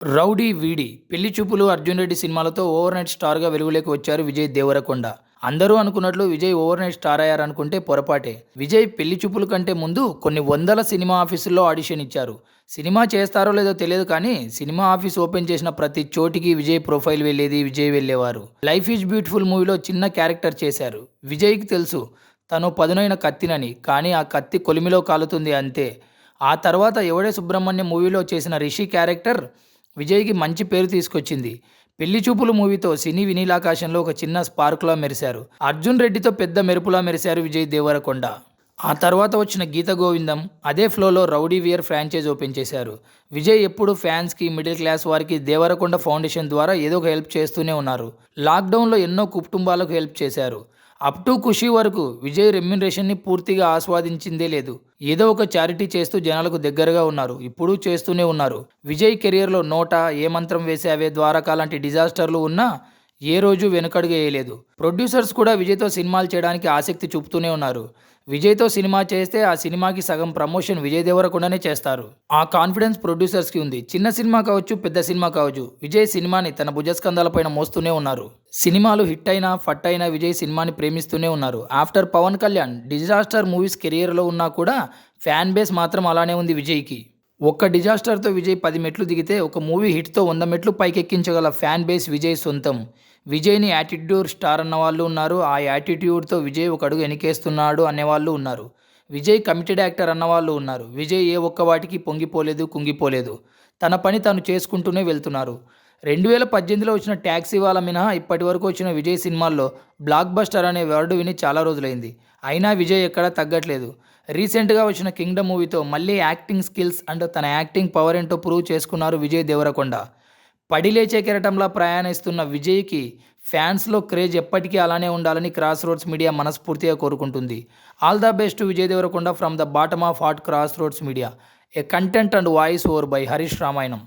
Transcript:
Rowdy వీడి పెళ్లి చూపులు అర్జున్ రెడ్డి సినిమాలతో ఓవర్ నైట్ స్టార్గా వెలుగులోకి వచ్చారు విజయ్ దేవరకొండ. అందరూ అనుకున్నట్లు విజయ్ ఓవర్ నైట్ స్టార్ అయ్యారనుకుంటే పొరపాటే. విజయ్ పెళ్లి చూపుల కంటే ముందు కొన్ని వందల సినిమా ఆఫీసుల్లో ఆడిషన్ ఇచ్చారు. సినిమా చేస్తారో లేదో తెలియదు కానీ సినిమా ఆఫీస్ ఓపెన్ చేసిన ప్రతి చోటికి విజయ్ ప్రొఫైల్ వెళ్ళేది, విజయ్ వెళ్ళేవారు. లైఫ్ ఈజ్ బ్యూటిఫుల్ మూవీలో చిన్న క్యారెక్టర్ చేశారు. విజయ్కి తెలుసు తను పదునైన కత్తినని, కానీ ఆ కత్తి కొలిమిలో కాలుతుంది అంతే. ఆ తర్వాత ఎవడే సుబ్రహ్మణ్యం మూవీలో చేసిన రిషి క్యారెక్టర్ విజయ్కి మంచి పేరు తీసుకొచ్చింది. పెళ్లి చూపులు మూవీతో సినీ వినీలాకాశంలో ఒక చిన్న స్పార్క్లా మెరిశారు. అర్జున్ రెడ్డితో పెద్ద మెరుపులా మెరిశారు విజయ్ దేవరకొండ. ఆ తర్వాత వచ్చిన గీత గోవిందం అదే ఫ్లోలో రౌడీ వియర్ ఫ్రాంచైజ్ ఓపెన్ చేశారు. విజయ్ ఎప్పుడు ఫ్యాన్స్కి, మిడిల్ క్లాస్ వారికి దేవరకొండ ఫౌండేషన్ ద్వారా ఏదో ఒక హెల్ప్ చేస్తూనే ఉన్నారు. లాక్డౌన్లో ఎన్నో కుటుంబాలకు హెల్ప్ చేశారు. అప్ టు ఖుషి వరకు విజయ్ రెమ్యునరేషన్ని పూర్తిగా ఆస్వాదించిందే లేదు. ఏదో ఒక చారిటీ చేస్తూ జనాలకు దగ్గరగా ఉన్నారు. ఇప్పుడు చేస్తూనే ఉన్నారు. విజయ్ కెరియర్లో నోట, ఏ మంత్రం వేసావే, ద్వారకా లాంటి డిజాస్టర్లు ఉన్నా ఏ రోజు వెనుకడుగు వేయలేదు. ప్రొడ్యూసర్స్ కూడా విజయ్తో సినిమాలు చేయడానికి ఆసక్తి చూపుతూనే ఉన్నారు. విజయ్తో సినిమా చేస్తే ఆ సినిమాకి సగం ప్రమోషన్ విజయ్ దేవరకొండనే చేస్తారు. ఆ కాన్ఫిడెన్స్ ప్రొడ్యూసర్స్కి ఉంది. చిన్న సినిమా కావచ్చు, పెద్ద సినిమా కావచ్చు, విజయ్ సినిమాని తన భుజస్కంధాలపైన మోస్తూనే ఉన్నారు. సినిమాలు హిట్ అయినా ఫట్ అయినా విజయ్ సినిమాని ప్రేమిస్తూనే ఉన్నారు. After Pawan Kalyan disaster movies కెరియర్లో ఉన్నా కూడా ఫ్యాన్ బేస్ మాత్రం అలానే ఉంది విజయ్కి. ఒక్క డిజాస్టర్తో విజయ్ 10 మెట్లు దిగితే ఒక మూవీ హిట్తో 100 మెట్లు పైకెక్కించగల ఫ్యాన్ బేస్ విజయ్ సొంతం. విజయ్ని యాటిట్యూడ్ స్టార్ అన్న వాళ్ళు ఉన్నారు. ఆ యాటిట్యూడ్తో విజయ్ ఒక అడుగు వెనకేస్తున్నాడు అనేవాళ్ళు ఉన్నారు. విజయ్ కమిటెడ్ యాక్టర్ అన్నవాళ్ళు ఉన్నారు. విజయ్ ఏ ఒక్క వాటికి పొంగిపోలేదు, కుంగిపోలేదు. తన పని తాను చేసుకుంటూనే వెళ్తున్నారు. 2018లో వచ్చిన ట్యాక్సీ వాళ్ళ మినహా ఇప్పటి వరకు వచ్చిన విజయ్ సినిమాల్లో బ్లాక్ బస్టర్ అనే వర్డ్ విని చాలా రోజులైంది. అయినా విజయ్ ఎక్కడా తగ్గట్లేదు. రీసెంట్గా వచ్చిన కింగ్డమ్ మూవీతో మళ్ళీ యాక్టింగ్ స్కిల్స్ అండ్ తన యాక్టింగ్ పవర్ ఏంటో ప్రూవ్ చేసుకున్నారు విజయ్ దేవరకొండ. పడి లేచే కెరటంలా ప్రయాణిస్తున్న విజయ్కి ఫ్యాన్స్లో క్రేజ్ ఎప్పటికీ అలానే ఉండాలని క్రాస్ రోడ్స్ మీడియా మనస్ఫూర్తిగా కోరుకుంటుంది. All the best Vijay Deverakonda from the bottom of heart. Cross roads media, a content and voice over by Harish Ramayanam.